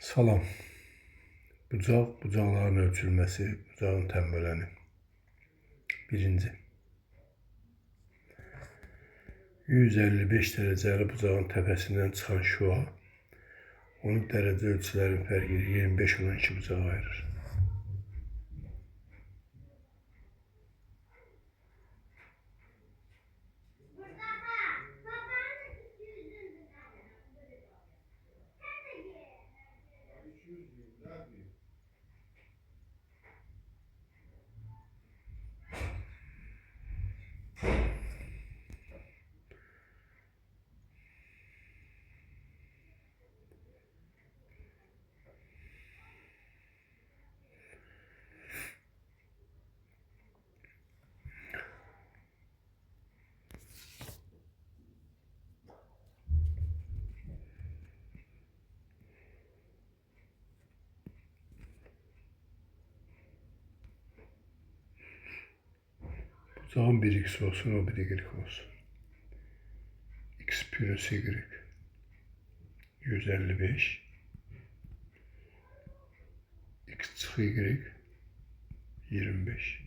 Salam. Bucaqların ölçülməsi, bucağın təmələni. Birinci. 155 dərəcəli bucağın təpəsindən çıxan şua, onun dərəcə ölçülərin fərqi 25 olan iki bucağı ayırır. Bucağın bir x olsun, o bir y olsun. X plus y 155. X çıx y 25.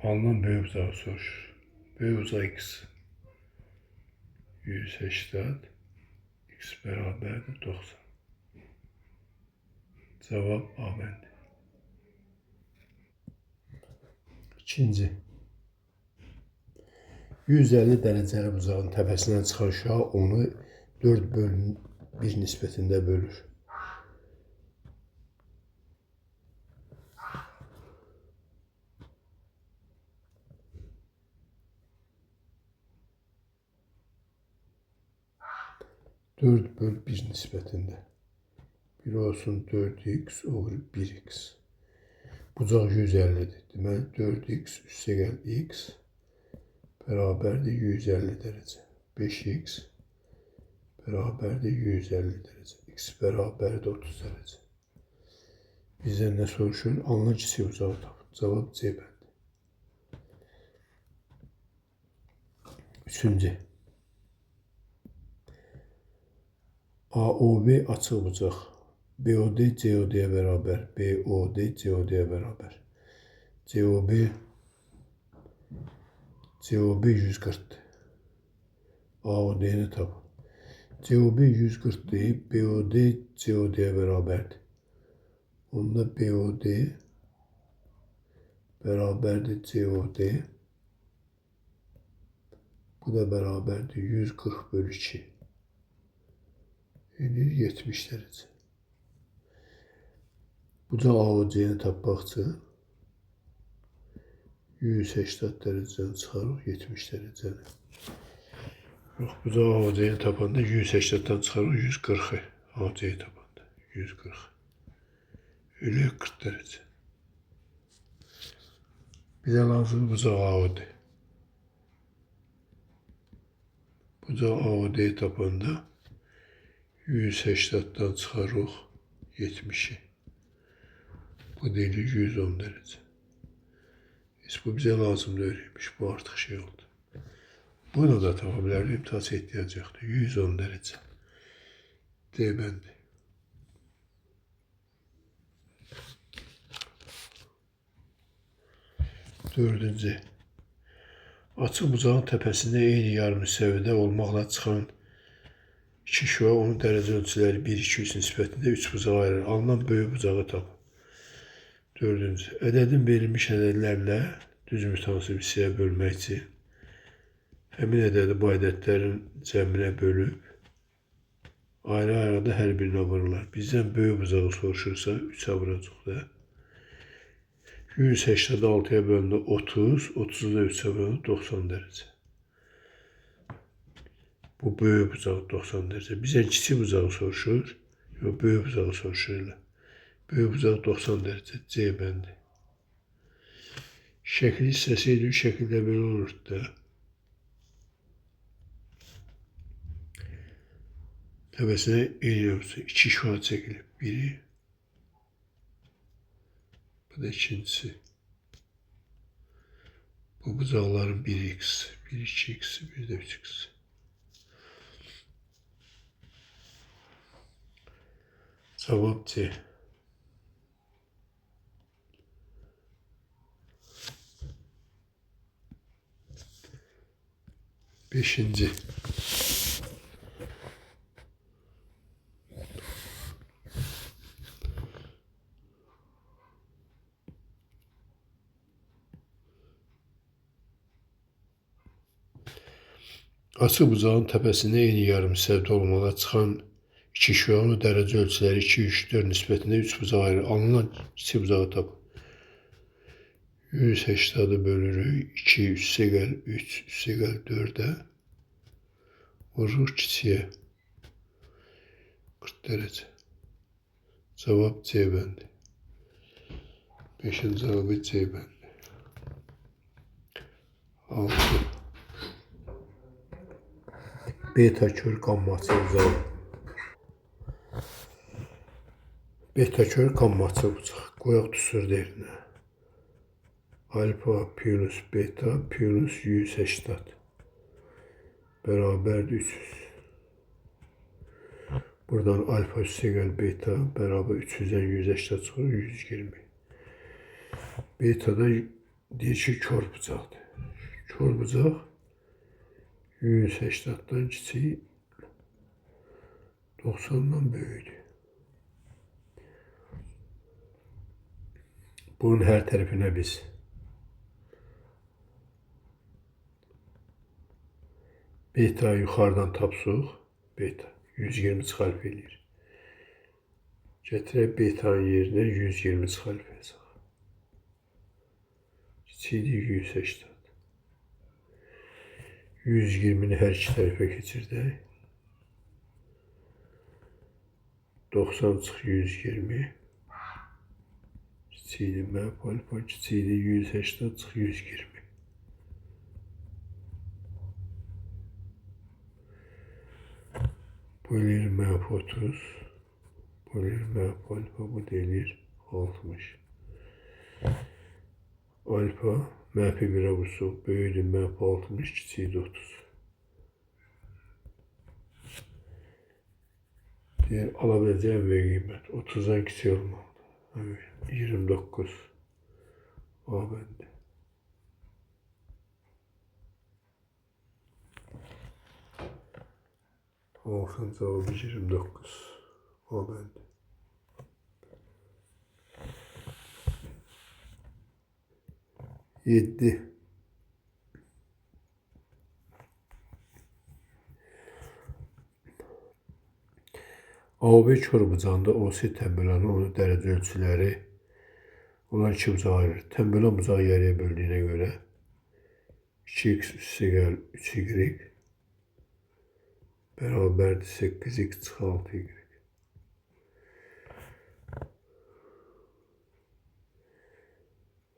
Alınan böyük bucağı soruşur. Böyük bucaq x 180, x bərabərdir 90. Cavab A bəndi. İkinci. 150 dərəcəli bucağın təpəsindən çıxan şua onu 4/1 nisbətində bölür. Dörd böl 1 nisbətində. Bir olsun 4x over 1x. Bucaq 150'dir. Deməli 4x üstə gəl x bərabərdir 150 dərəcə. 5x bərabərdir 150 dərəcə. X bərabərdir 30 dərəcə. Bizdən nə soruşur? Alınan kiçik bucağı tapın. Cavab C bəndi. Üçüncü. AOB açıq bucaq. BOD COD-yə bərabər. BOD COD-yə bərabər. COB 140'dır. AOD-ni tapın. COB 140'dır. BOD COD-yə bərabərdir. Onda BOD bərabərdir COD. Bu da bərabərdir 140/2. Yəni 70 dərəcə. Bucaq AOC-ni tapmaq üçün 180 dərəcədən çıxarıq 70 dərəcəni. Yox, bucaq AOC-ni tapanda 180'dən çıxarıq 140'ı. AOC-yi tapanda 140. Öyle 40 dərəcə. Bizə lazım bucaq AOD. Bucaq AOD-yi tapanda 180'dən çıxarıq 70'i. Bu deyilir 110 dərəcə. Bu bizə lazım deyilmiş. Bu artıq şey oldu. Bunu da tapa bilərik. İmtihas ehtiyac yoxdur. 110 dərəcə. D bəndi. Dördüncü. Açıq bucağın təpəsində eyni yarım hissəvidə olmaqla çıxan iki şua onun dərəcə ölçüləri 1-2-3 nisbətində 3 bucağı ayırır. Alınan böyük bucağı tapın. Dördüncü. Ədədin verilmiş ədədlərlə düz mütənsib hissəyə bölmək üçün həmin ədədi bu ədədlərin cəminə bölüb ayrı-ayrıda hər birinə vururlar. Bizdən böyük bucağı soruşursa 3'ə vuracaq da. 186'ya bölündü 30, 30'u da 3'ə bölündü 90 dərəcə. Bu böyük bucaq 90 dərəcə. Bizdən kiçik bucağı soruşur. Yox, böyük bucağı soruşur. Böyük bucaq 90 dərəcə. C bəndi. Şəkil hissəsi idi. Şəkildə belə olurdu da. Təbəsinə eyni 2 şua çəkilib. Biri. Bu da ikincisi. Bu bucaqların 1x, 1 2x, bir də 3x. Cevap C. 5. Açıq bucağın təpəsində eyni yarım hissədə olmalı çıxan iki şüanın dərəcə ölçüləri 2, 3, 4 nisbətində 3 bucağa ayrılır. Alınan kiçik bucağı tapın. 180'i bölürük. 2 üstə gəl 3 üstə gəl 4'ə. Vururuq kiçiyə. 40 dərəcə. Cavab C bəndi. 5'in cevabı C bəndi. 6. Beta kör qamma açıq bucağı. Beta kör qamma açıq bucaq. Qoyaq tüsür derinə. Alfa plus beta plus 180 beraberdir 300. Buradan alfa üstə gəl beta beraber 300'den 180 çıxır 120. Beta'da deyir ki kör bucaqdır. Kör bucaq 180'dan kiçik 90'dan böyükdür. Bunun her tərəfinə biz beta yuxarıdan tapsıq, beta 120 çıxarp eləyir. Gətirək beta'nın yerinə 120 çıxarp yazaq. Kiçikdir 180. 120'ni hər iki tərəfə keçirdək. 90 çıx 120. Kiçikdir məp alfa, kiçikdir 180 çıx 120. Bölür məp 30. Bölür məp alfa, bu deyilir 60. Alfa məpi 1'ə vursuq, böyüdür məp 60, kiçikdir 30. Deyir, alabileceğim ve qiymət 30'dan kiçik olmalıdır. Evet, 29. A bəndi. Olsun cevabı 29. A bəndi. 7. AB kör bucağında OC təmbəlanı onun dərəcə ölçüləri olan iki bucağa ayrılır. Təmbəlan bucağı yarıya böldüyünə görə 2x üstə gəl 3y beraberdir 8x çıx 6y.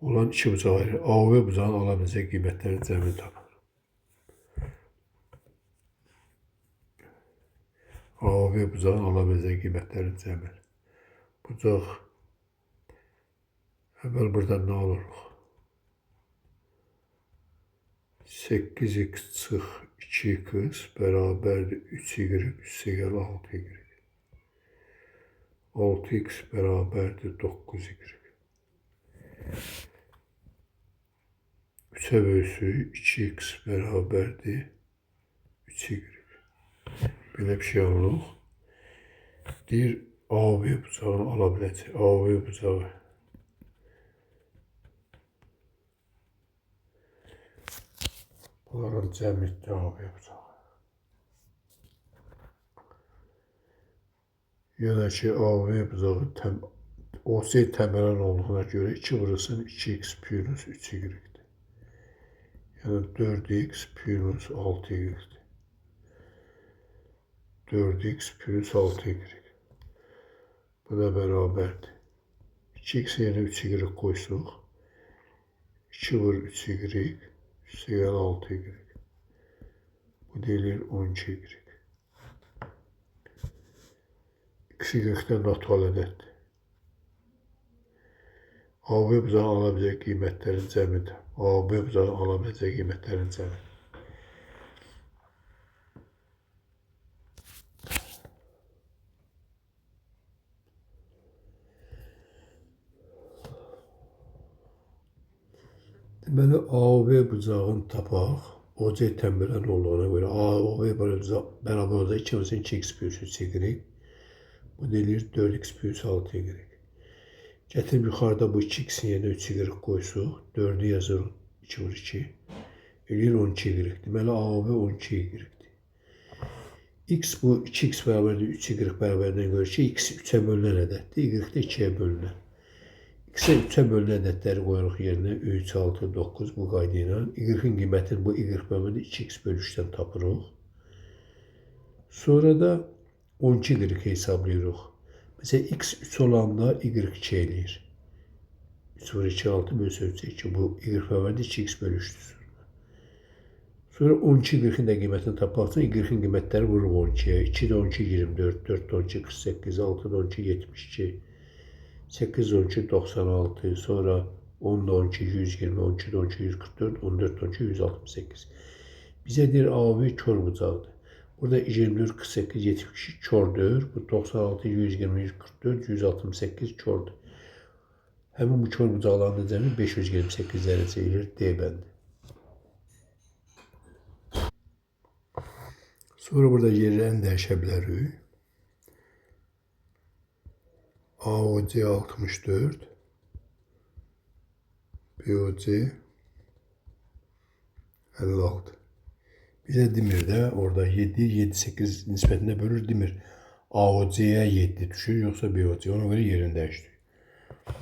Olan iki bucağa ayrılır. A ve bucağın alabileceği qiymətlərin cəmini tapın. A ve bucağın alabileceği qiymətlərin cəmini. Bucaq əvvəl buradan nə alırıq? 8x çıx 2x beraberdir 3y üstə gəl 6y. 6x beraberdir 9y. 3'e bölsün 2x beraberdir 3y. Böyle bir şey alırıq. Deyir AB bucağını alabiləcək. AB bucağı. Bunların cəmiyyətdə AB bucağı. Yəni ki AB bucağı OC təmələn olduğuna görə 2 vurursun 2x plus 3y. Yani 4x plus 6y. 4x plus 6y. Bu da beraberdir. 2x yerine 3y koysuq. 2 vur 3y. Üstə gəl 6y. Bu deyilir 12y. İkisi gökdən natural ədəddir. AB bucağı alabiləcək qiymətlərin cəmidir. AB bucağı alabiləcək qiymətlərin cəmi. Deməli, AOV bucağını tapaq. OC tənbələn olduğuna görə AOV bərabər olacaq 2 vursa 2x plus 3y. Bu deyilir 4x plus 6y. Gətirib yuxarıda bu 2x-in yerinə 3y qoysuq. 4-ü yazırıq 2 vur 2. Eləyir 12y. Deməli, AOV 12y. X bu 2x bərabərdir 3y bərabərindən görə ki, x 3-ə bölünən ədəddir, y də 2-yə bölünən. X-ə 3-ə bölünən ədədləri qoyuruq yerinə 3, 6, 9 bu qayda ilə. Y-in qiymətini bu y bərabərdir 2x bölü 3-dən tapırıq. Sonra da 12y hesablayırıq. Məsələn, x 3 olanda y 2 eləyir. 3 vur 2, 6 bölü 2. Bu y bərabərdir 2x bölü 3-dür. Sonra 12-40'ın da qiymətini tapmaq üçün 40'ın qiymətləri vururuq 12'ye. 2 də 12, 24, 4 də 12, 48, 6 da 12, 72, 8 də 12, 96, sonra 10 da 12, 120, 12 də 12, 144, 14 də 12, 168. Bizə deyir AOV kör bucaqdır. Burada 24, 48, 72 kördür. Bu 96, 120, 144, 168 kördür. Həmin bu kör bucaqların cəmi 528 dərəcə ilə D bəndi. Sonra burada yerlərini dəyişə bilərik. AOC 64, BOC 56. Bizə demir də orada 7, 7, 8 nisbətində bölür demir. AOC-yə 7 düşür, yoxsa BOC. Ona görə yerini dəyişdik.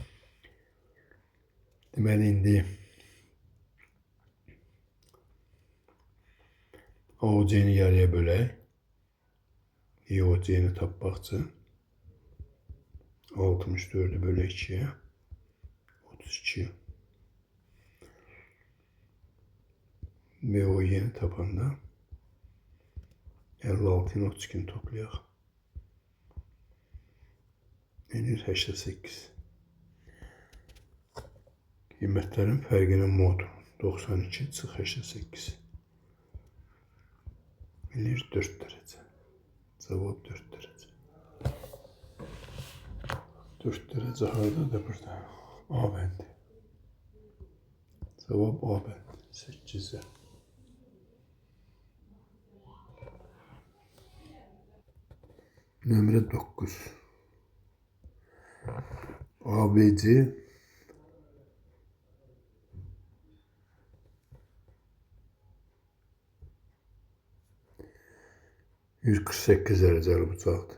Deməli, indi AOC-ni yarıya bölək. EOC-ni tapmaq üçün 64'ü bölü 2'ye 32. BO'yu tapanda 56'ın 32'ni toplayaq. Elir 88. Qiymətlərin fərqinin modu 92 çıx 88. Elir 4 dərəcə. Cavab 4 dərəcə. 4 dərəcə haradadır burada? A bəndi. Cavab A bəndi. 8'e. Nömrə 9. ABC 148 dərəcəli bucaqdır.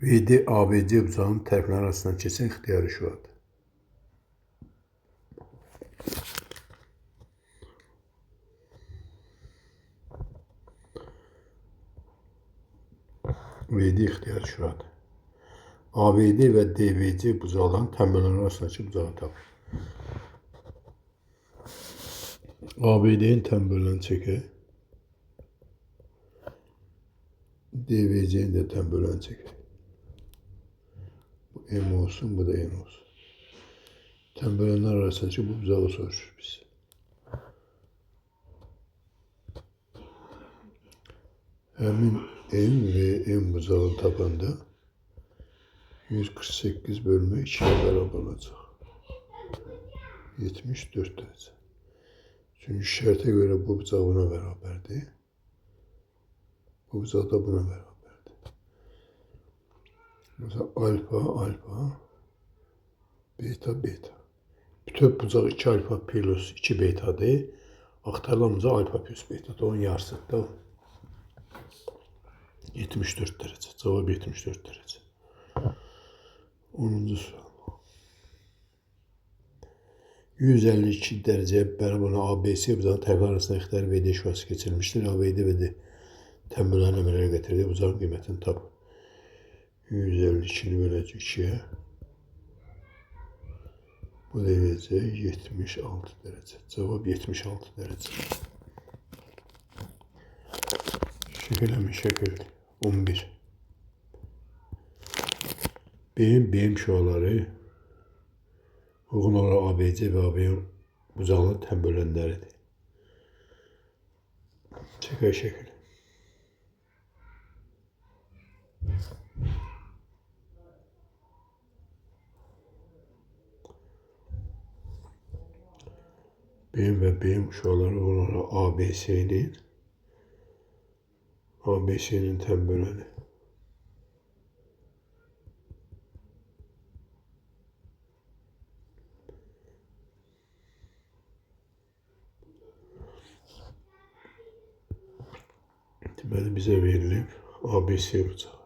VD ABC bucağının tərəfləri arasından keçən ixtiyari şüadır. VD ixtiyari şüadır. ABD və DBC bucaqların tənbəlləri arasındakı bucağı tapır. ABD-nin tənbəllərini çəkək. DBC-nin də tənbəllərini çəkək. Bu M olsun, bu da N olsun. Tənbələnlər arasındakı bu bucağı soruşur biz. Həmin M və M bucağını tapanda 148 bölmə 2'ye bərabər olacaq. 74 dərəcə. Çünki şərtə görə bu bucaq buna bərabərdir. Bu bucaq da buna bərabərdir. Mesela alfa, alfa, beta, beta. Bütün bucaq 2 alfa plus 2 betadır. Axtarılan bucaq alfa plus betadır. Onun yarısıdır. 74 dərəcə. Cavab 74 dərəcə. 10-cu sual. 152 dərəcəyə bərabər olan ABC bucağın tərəfləri arasında ixtiyari VD şüası keçirilmişdir. ABD və D tənbəllərini əmələ gətirdi. Bucağın qiymətini tap. 152'ni böləcək 2'ye. Bu da eləyəcək 76 dərəcə. Cavab 76 dərəcə. Şəkilləmin şəkil 11. BM şüaları uyğun olaraq ABC və AB bucağının tənbələnləridir. Çəkək şəkil. benim uşaqları onlara ABC'nin tembelini. Deməli bizə verilib ABC bıçağı.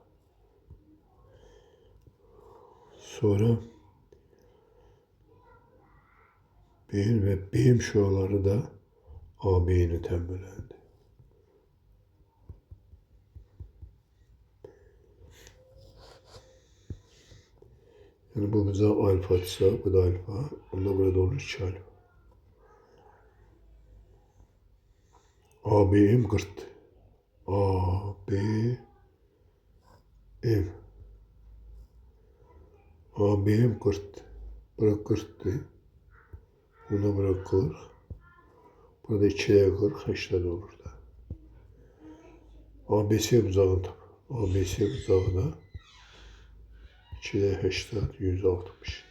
Sonra B ve B'm şuraları da AB'nin tembellendi. Yani bu bıçak alfa ise bu da alfa. Onda burada olur 2 alfa. AB'm 40. AB'm. AB'm 40. Bura 40'tı. Buna bura 40. Burada 2'ye 40, 80 olur da. ABC bıçağını tap. ABC bıçağı da 2'ye 80, 160.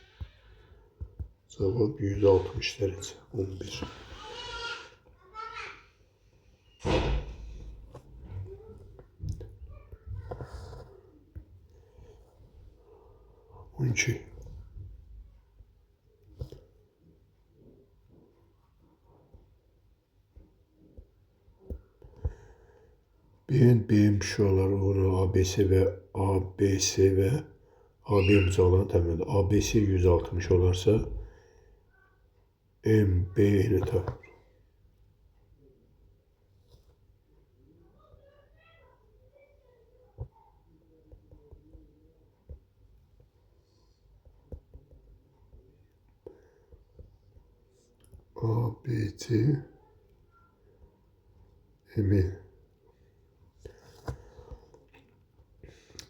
Cevap 160 derece. 11. On iki. B'm şuraları onu ABC ve AB bıçaqlarını təmin edir. ABC 160 olarsa MB'ni tapır. ABC M'in.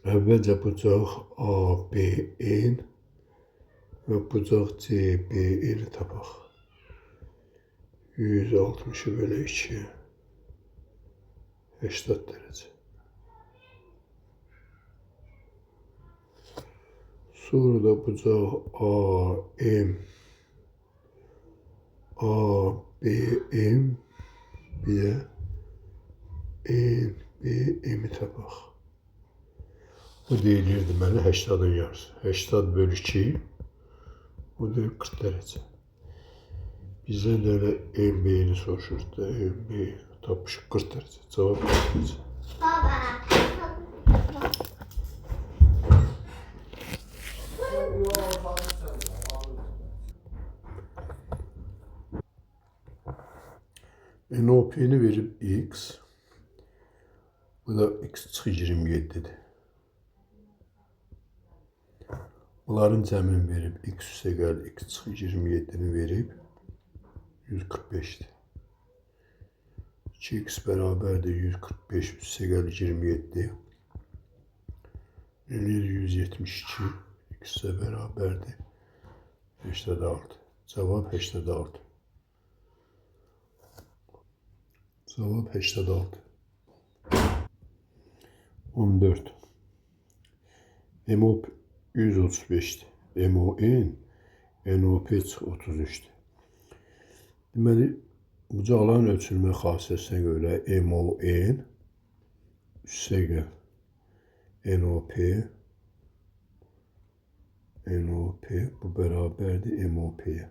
Əvvəlcə bucaq AB'in və bucaq CB'ni tapaq. 160'ı bölü 2. 80 derece. Sonra da bucaq ABM bir də NBM'i tapaq. Bu deyilir deməli 80'ın yarısı. 80 bölü 2 o da 40 derece. Bizden de öyle MB'ni soruşur da MB tapmışıq 40 derece. Cevap 40 derece. Baba. NOP'ni verip X. Bu da X çıxı 27'dir. Bunların cəmin verib X üstə gəl X çıxı 27'ni verib 145'dir. 2x bərabərdir 145 üstə gəl 27. Eləyir 172. X də bərabərdir 86. Cavab 86. Cevap 86. 14. MOP 135'ti. MON NOP 33'ti. Deməli, bucaqların ölçülmə xassəsinə görə MON üstə gəl NOP bu bərabərdir MOP'yə.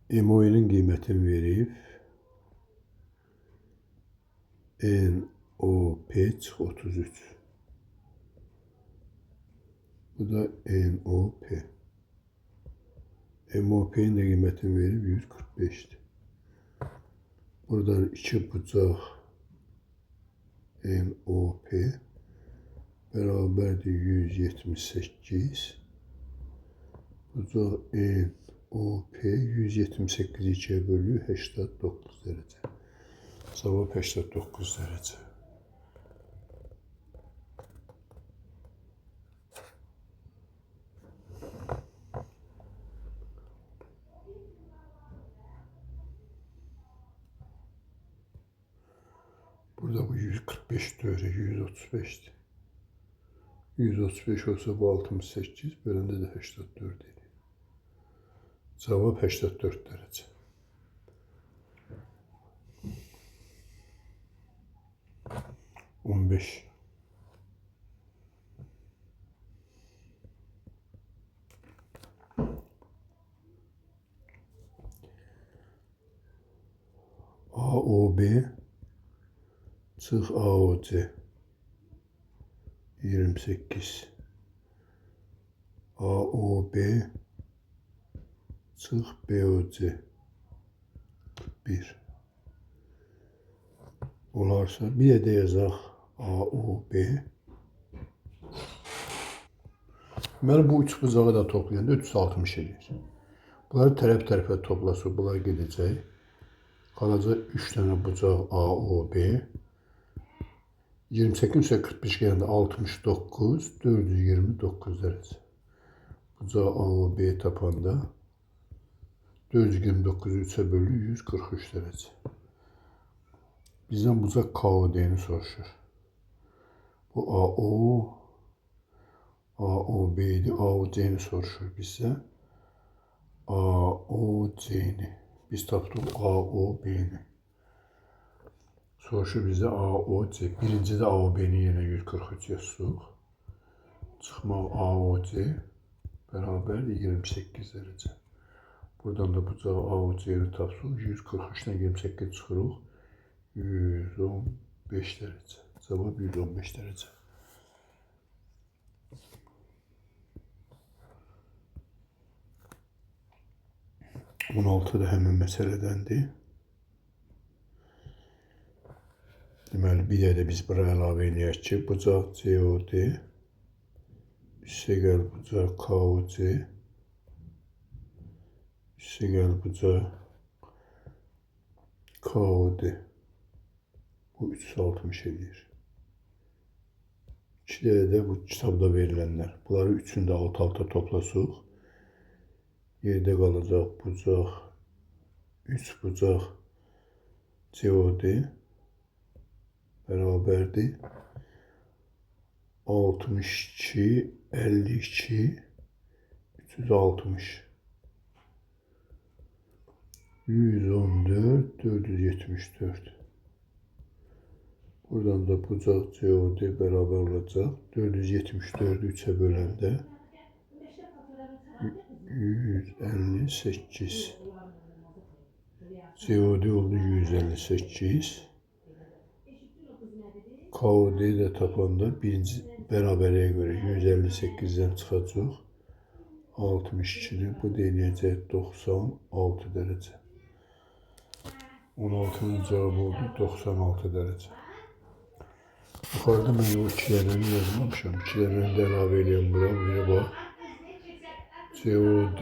MO'nun qiymətini verib NOP 33. Bu da NOP. MOP'nin de qiymətini verib 145'dir. Buradan 2 bucaq NOP bərabərdir 178. Bucaq NOP 178'i 2'ye bölüyor 89 derece. Cevap 89 derece. Burada bu 145 öyle 135'ti. 135 olsa bu 68 bölündə də 84 idi. Cevap 84 derece. On beş. AOB çıx AOC 28. AOB çıx BOC 1. Olarsa bir de yazaq AOB. Deməli bu üç bucağı da toplayanda 360 edir. Bunları tərəf-tərəfə toplasa bunlar gedəcək. Qalacaq 3 dənə bucaq AOB. 28 + 45 gələndə 69, 429 dərəcə. Bucaq AOB tapanda 429-u 3-ə bölü 143 dərəcə. Bizdən bucaq KOD-ni soruşur. Bu AO, AOB idi. AOC-ni soruşur bizdən. AOC-ni. Biz tapdıq AOB-ni. Soruşur bizdə AOC. Birincidə AOB-ni yenə 143 yazsıq. Çıxmaq AOC bərabər 28 dərəcə. Buradan da bucaq AOC-ni tapsıq. 143-dən 28 çıxırıq. 115 dərəcə. Cavab 115 dərəcə. 16 da həmin məsələdəndir. Deməli, bir də biz bura əlavə edək ki, bucaq COD üstəgəl bucaq KOC üstəgəl bucaq KOD. Bu 360 edir. 2 dənə də bu kitabda verilənlər. Bunları üçünü də alt-alta toplasıq. Yerdə qalacaq bucaq 3 bucaq COD bərabərdir 62, 52, 360, 114, 474. Buradan da bucaq COD bərabər olacaq. 474-ü 3-ə böləndə 158. COD oldu 158. KOD də tapanda birinci bərabəriyə görə 158-dən çıxacaq. 62-dir. Bu denəyəcək 96 dərəcə. 16-nın cavabı oldu 96 dərəcə. Yuxarıda mən o ikilərəni yazmamışam. İkilərəni də əlavə edeyim bura. Biri bax. COD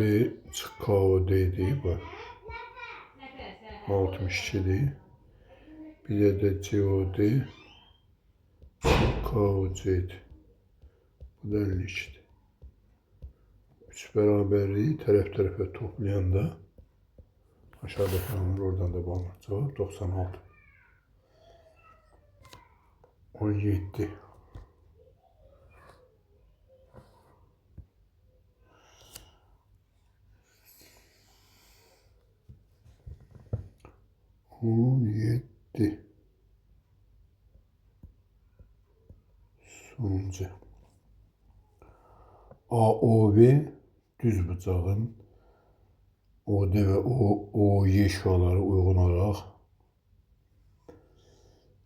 çıx KOD deyib bax. 62-dir. Bir də COD çıx KOC-dir. Bu da 52-dir. 3 bərabərliyi tərəf-tərəfə toplayanda aşağıdakı alınır, oradan da bağlanır. Cavab 96. 17. Sonuncu. AOB düz bucağın OD və OY şüaları uyğun olaraq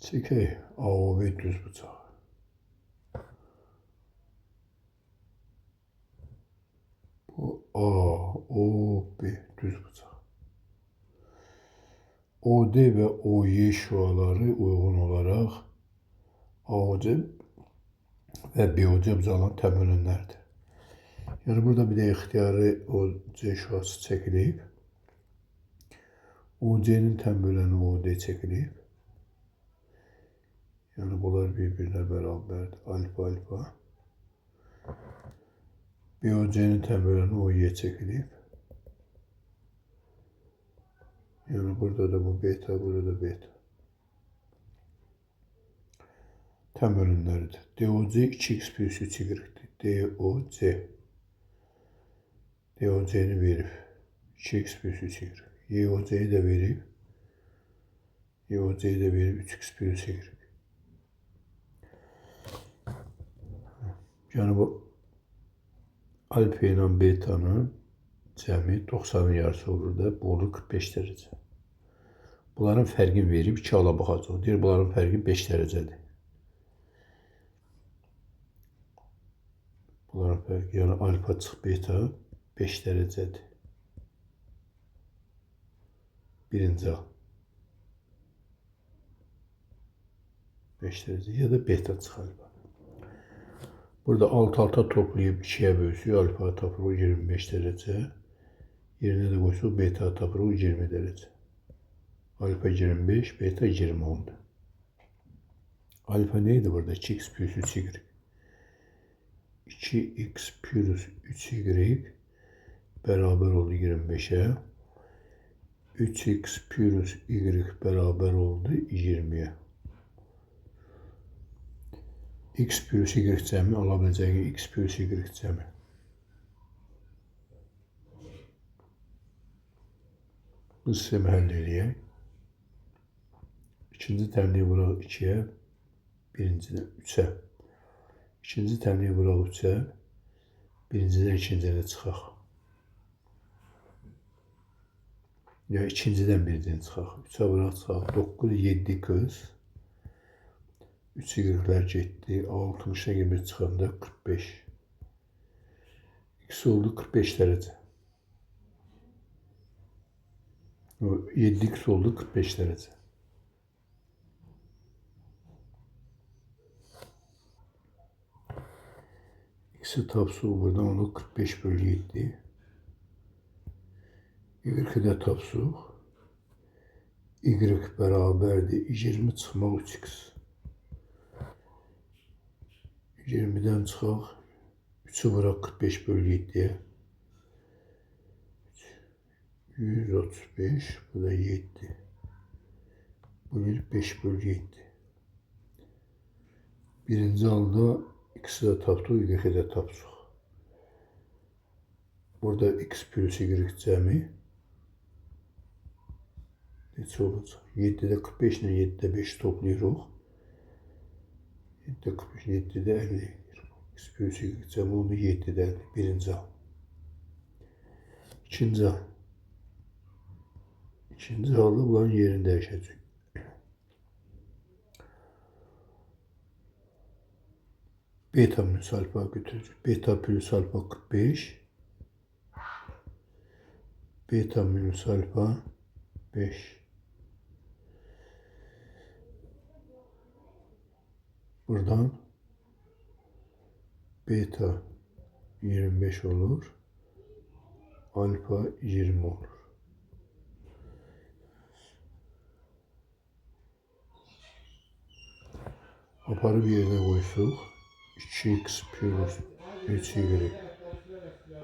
çəkək AOB düz bucağı. Bu AOB düz bucaq. OD və OY şüaları uyğun olaraq AOC və BOC bucaqların təməlünlərdir. Yəni burada bir də ixtiyari OC şüası çəkilib. OC-nin təmələni OD çəkilib. Yəni bunlar bir-birinə bərabərdir. Alfa, alfa. BOC-nin təmələni OY çəkilib. Yəni burada da bu beta, burada da beta. Təməlünləridir. DOC 2x + 3y-dir. DOC. DOC-ni verib. 2x plus 3y. Y o c'yi de verip, y o c'yi de verip 3x plus y. Yani bu alfa ile beta'nın cəmi 90'ın yarısı olur da, bu olur 45 derece. Bunların fərqini verib 2 ala baxacaq. Deyir, bunların fərqi 5 dərəcədir. Bunların fərqi, yəni alfa çıx beta 5 dərəcədir. Birinci al. 5 derece ya da beta çıx alfa. Burada alt-alta toplayıp 2'ye bölsük, alfa tapırıq 25 derece. Yerine de koysak beta tapırıq 20 derece. Alfa 25, beta 20 oldu. Alfa neydi burada? 2x plus 3y. 2x plus 3y beraber oldu 25'e. 3x plus y beraber oldu 20'ye. X plus y cəmi alabileceği x plus y cəmi. Bu sistemi həll edək. İkinci təmliyi vuraq 2'ye, birincidən 3'e. İkinci təmliyi vuraq 3'e, birincidən ikinciyə çıxaq. Ya ikincidən birinciyə çıxaq. 3'e vuraq çıxaq. 9, 7 kız. 3 y'lər getdi. 60'a 20 çıxanda 45. X oldu 45 derece. 7x oldu 45 derece. X'i tapsıq buradan onu 45 bölü 7. Y'ı da tapsıq. Y bərabərdir 20 çıxmaq 3x. 20'den çıxaq. 3'ü vuraq 45 bölü 7'ye. 135, bu da 7. Bölü 5 bölü 7. Birinci halda x'i də tapdıq, y'ı də tapdıq. Burada x plus y cəmi neçə olacaq? 7'də 45 ilə 7'də 5 toplayırıq. 7'də 45, 7'də 50. X plus y cəmi oldu 7'də 50. Birinci hal. İkinci hal. İkinci halda bunların yerini dəyişəcək. Beta minus alfa götürəcək. Beta plus alfa 45. Beta minus alfa 5. Buradan beta 25 olur. Alfa 20 olur. Aparıb yerine koysuq. 2x plus 3y.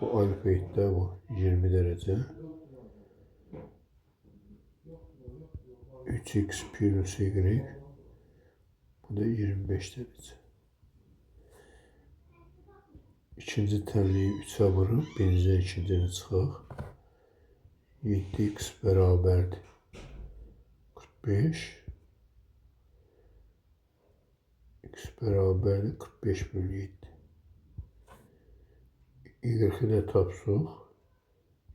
Bu alfa etdə bu 20 derece. 3x plus y. Bu da 25 derece. İkinci təmliyi 3'e vurub, birincidən ikinciyə çıxaq. 7x bərabərdir 45. X bərabərdir 45 bölü 7. Y-i də tapsıq.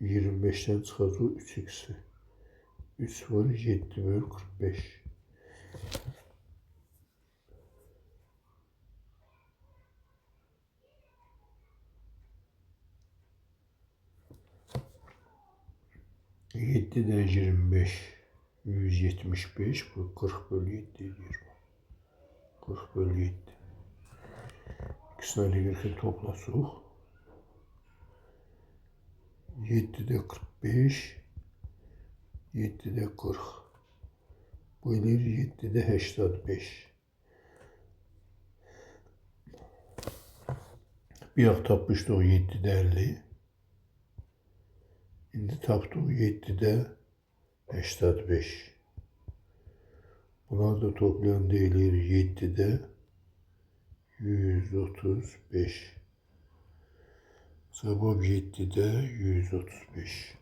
25'ten çıxacaq 3x'i. 3 var 7 bölü 45. Yedide 25, 175, bu 40 bölü 7 ediyor. 40 bölü 7. İkisini Y toplasıq. 7'de 45, 7'de 40. Bu edir 7'de 85. Bir yax tapmışdı o 7'de 50. İndi tapdıq 7'de 85. Bunlar da toplayan deyilir 7'de 135. Cevap 7'de 135.